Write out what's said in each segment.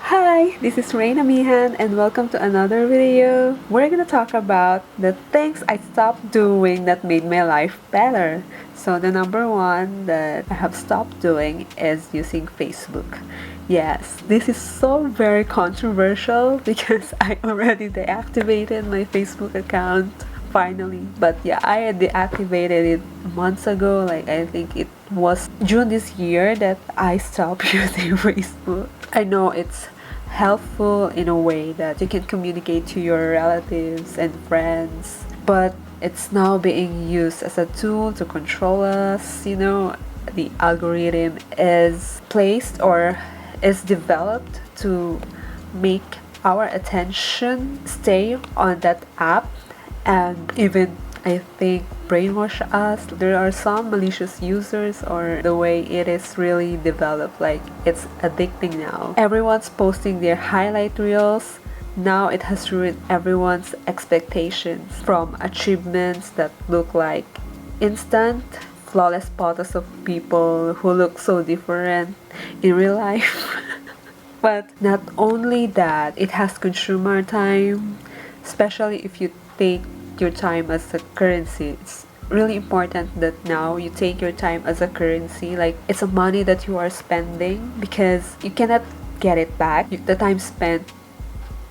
Hi, this is Reina Mihan and welcome to another video. We're gonna talk about the things I stopped doing that made my life better. So the number one that I have stopped doing is using Facebook. Yes, this is so very controversial because I already deactivated my Facebook account finally. But yeah, I had deactivated it months ago. Like I think it was June this year that I stopped using Facebook. I know it's helpful in a way that you can communicate to your relatives and friends, but it's now being used as a tool to control us. The algorithm is placed or is developed to make our attention stay on that app and even I think brainwash us. There are some malicious users or the way it is really developed, like it's addicting now. Everyone's posting their highlight reels. Now it has ruined everyone's expectations, from achievements that look like instant flawless photos of people who look so different in real life. But not only that, it has consumer time, especially if you take your time as a currency. It's really important that now you take your time as a currency, like it's a money that you are spending because you cannot get it back. The time spent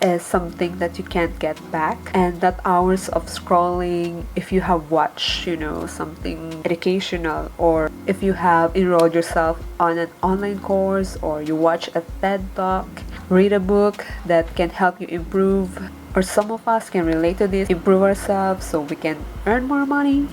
is something that you can't get back, and that hours of scrolling, if you have watched something educational, or if you have enrolled yourself on an online course, or you watch a TED talk, read a book that can help you improve, or some of us can relate to this, improve ourselves so we can earn more money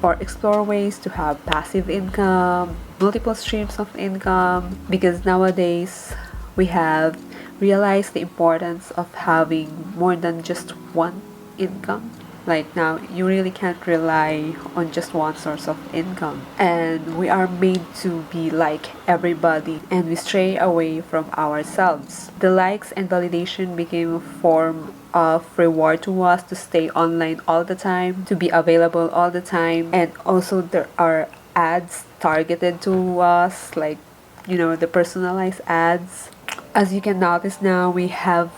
or explore ways to have passive income, multiple streams of income, because nowadays we have realized the importance of having more than just one income. Like now, you really can't rely on just one source of income. And we are made to be like everybody, and we stray away from ourselves. The likes and validation became a form of reward to us to stay online all the time, to be available all the time. And also, there are ads targeted to us, like, the personalized ads. As you can notice now, we have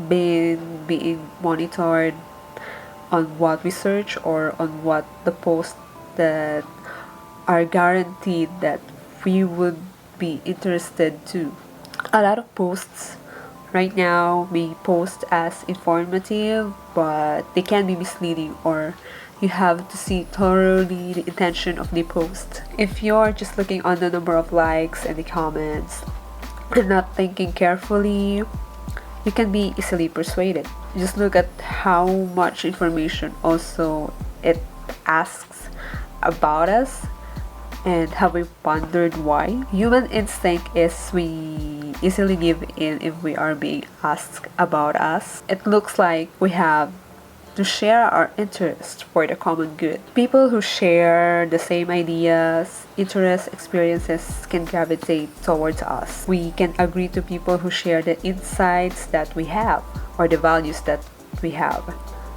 been being monitored on what we search or on what the posts that are guaranteed that we would be interested to. A lot of posts right now may post as informative, but they can be misleading, or you have to see thoroughly the intention of the post. If you're just looking on the number of likes and the comments and not thinking carefully, you can be easily persuaded. Just look at how much information also it asks about us, and have we pondered why? Human instinct is we easily give in if we are being asked about us. It looks like we have to share our interest for the common good. People who share the same ideas, interests, experiences can gravitate towards us. We can agree to people who share the insights that we have or the values that we have.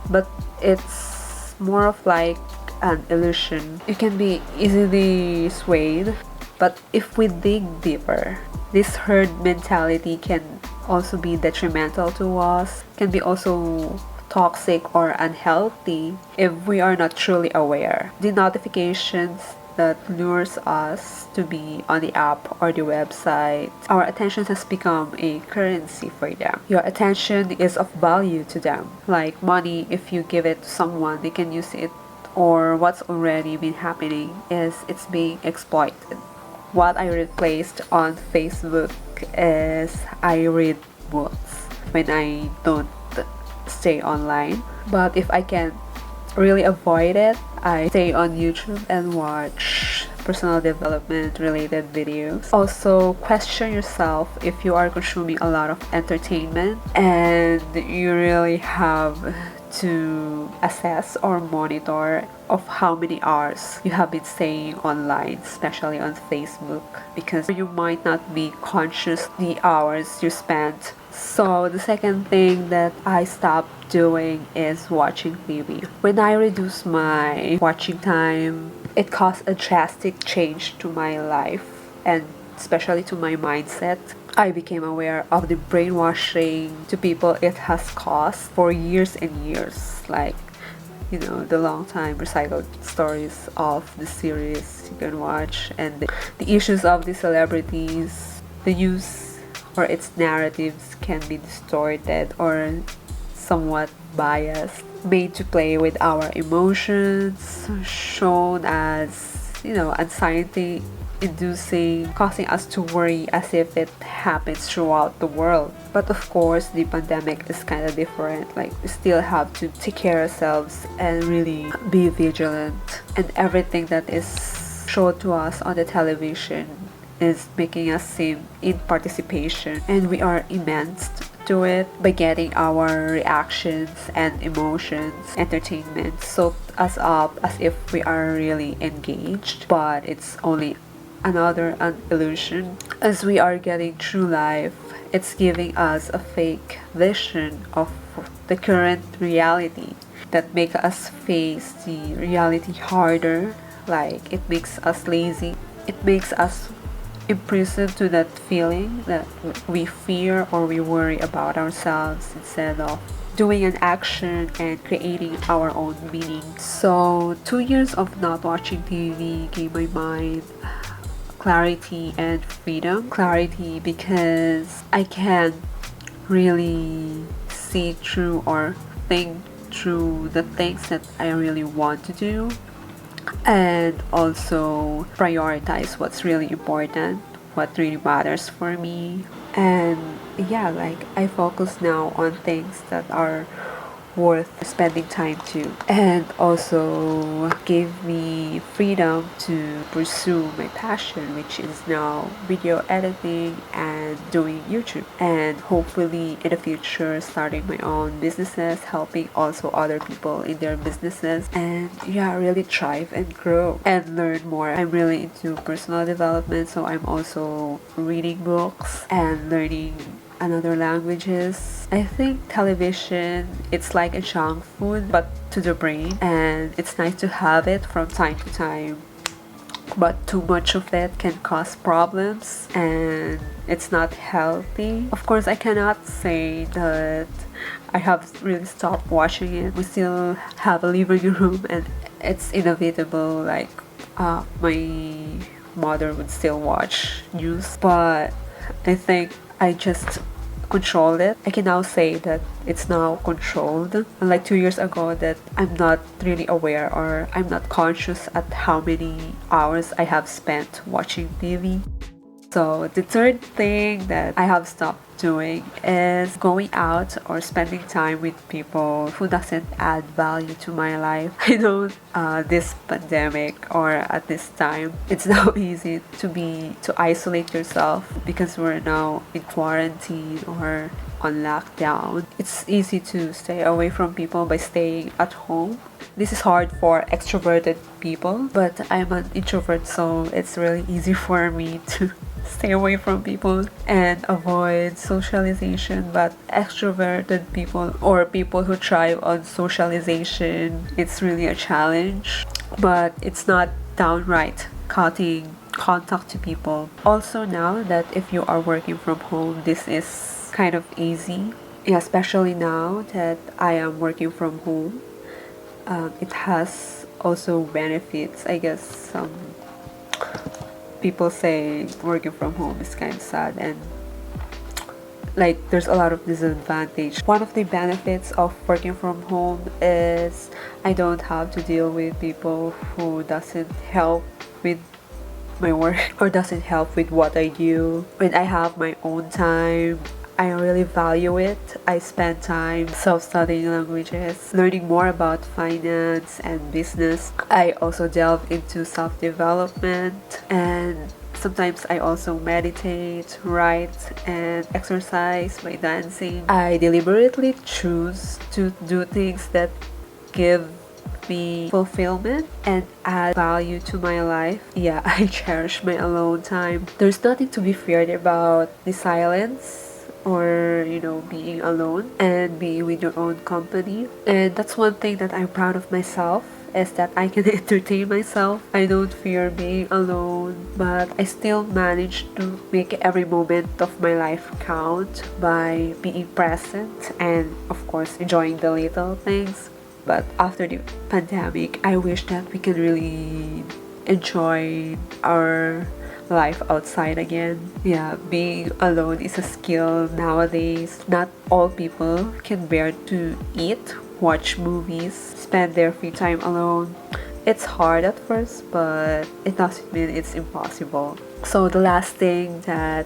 But it's more of like an illusion. You can be easily swayed, but if we dig deeper, this herd mentality can also be detrimental to us, can be also toxic or unhealthy if we are not truly aware. The notifications that lures us to be on the app or the website, our attention has become a currency for them. Your attention is of value to them. Like money, if you give it to someone, they can use it, or what's already been happening is it's being exploited. What I replaced on Facebook is I read books when I don't stay online. But if I can really avoid it, I stay on YouTube and watch personal development related videos. Also, question yourself if you are consuming a lot of entertainment, and you really have to assess or monitor of how many hours you have been staying online, especially on Facebook, because you might not be conscious the hours you spent. So the second thing that I stopped doing is watching TV. When I reduce my watching time, it caused a drastic change to my life and especially to my mindset. I became aware of the brainwashing to people it has caused for years and years. Like, the long time recycled stories of the series you can watch, and the issues of the celebrities, the news or its narratives can be distorted or somewhat biased, made to play with our emotions, shown as, anxiety inducing, causing us to worry as if it happens throughout the world. But of course, the pandemic is kind of different. Like, we still have to take care of ourselves and really be vigilant. And everything that is shown to us on the television is making us seem in participation, and we are immense to it by getting our reactions and emotions, entertainment soaked us up as if we are really engaged, but it's only another an illusion. As we are getting through life, it's giving us a fake vision of the current reality that make us face the reality harder. Like, it makes us lazy, it makes us imprisoned to that feeling that we fear or we worry about ourselves instead of doing an action and creating our own meaning. So 2 years of not watching TV gave my mind clarity and freedom. Clarity because I can really see through or think through the things that I really want to do, and also prioritize what's really important, what really matters for me. And yeah, like, I focus now on things that are worth spending time to, and also gave me freedom to pursue my passion, which is now video editing and doing YouTube, and hopefully in the future starting my own businesses, helping also other people in their businesses, and yeah, really thrive and grow and learn more. I'm really into personal development, so I'm also reading books and learning another languages. I think television, it's like a junk food but to the brain, and it's nice to have it from time to time, but too much of it can cause problems and it's not healthy. Of course, I cannot say that I have really stopped watching it. We still have a living room and it's inevitable, like, my mother would still watch news, but I think I just control it. I can now say that it's now controlled. Unlike 2 years ago that I'm not really aware or I'm not conscious at how many hours I have spent watching TV. So the third thing that I have stopped doing is going out or spending time with people who doesn't add value to my life. I know this pandemic or at this time, it's now easy to isolate yourself because we're now in quarantine or on lockdown. It's easy to stay away from people by staying at home. This is hard for extroverted people, but I'm an introvert, so it's really easy for me to stay away from people and avoid socialization. But extroverted people or people who thrive on socialization, it's really a challenge, but it's not downright cutting contact to people. Also, now that if you are working from home, this is kind of easy. Yeah, especially now that I am working from home, it has also benefits. I guess some people say working from home is kind of sad, and like, there's a lot of disadvantage. One of the benefits of working from home is I don't have to deal with people who doesn't help with my work or doesn't help with what I do. When I have my own time, I really value it. I spend time self-studying languages, learning more about finance and business. I also delve into self-development, and sometimes I also meditate, write, and exercise by dancing. I deliberately choose to do things that give me fulfillment and add value to my life. Yeah, I cherish my alone time. There's nothing to be feared about the silence or being alone and being with your own company, and that's one thing that I'm proud of myself is that I can entertain myself. I don't fear being alone, but I still manage to make every moment of my life count by being present and, of course, enjoying the little things. But after the pandemic, I wish that we can really enjoy our life outside again. Yeah, being alone is a skill nowadays. Not all people can bear to eat, watch movies, spend their free time alone. It's hard at first, but it doesn't mean it's impossible. So the last thing that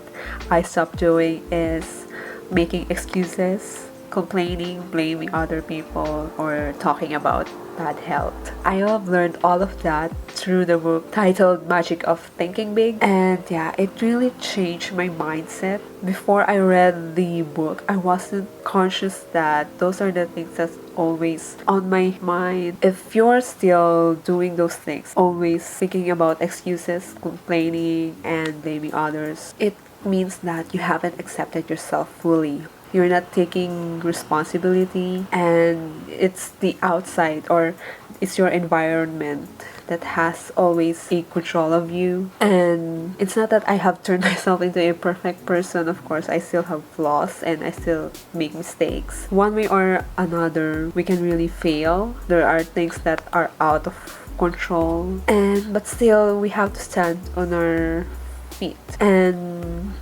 I stopped doing is making excuses, complaining, blaming other people, or talking about bad health. I have learned all of that through the book titled Magic of Thinking Big, and yeah, it really changed my mindset. Before I read the book, I wasn't conscious that those are the things that's always on my mind. If you're still doing those things, always thinking about excuses, complaining, and blaming others, it means that you haven't accepted yourself fully. You're not taking responsibility, and it's the outside, or it's your environment that has always a control of you. And it's not that I have turned myself into a perfect person. Of course, I still have flaws and I still make mistakes. One way or another, we can really fail. There are things that are out of control, and but still we have to stand on our feet. And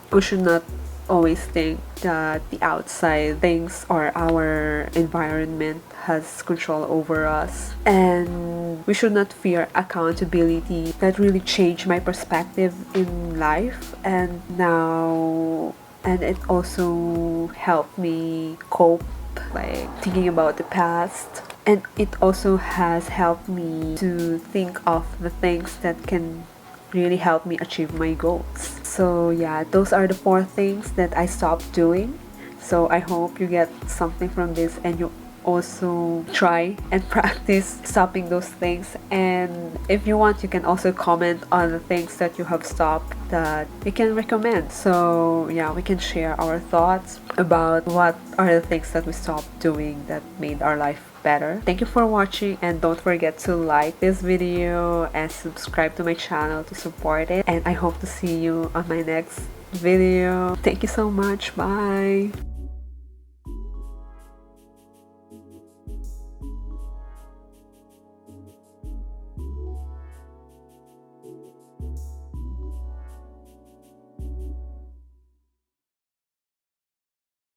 we should not always think that the outside things or our environment has control over us, and we should not fear accountability. That really changed my perspective in life, and now, and it also helped me cope, like thinking about the past. And it also has helped me to think of the things that can really help me achieve my goals. So yeah, those are the 4 things that I stopped doing. So I hope you get something from this, and you also try and practice stopping those things. And if you want, you can also comment on the things that you have stopped that you can recommend. So yeah, we can share our thoughts about what are the things that we stopped doing that made our life better. Thank you for watching, and don't forget to like this video and subscribe to my channel to support it. And I hope to see you on my next video. Thank you so much. Bye.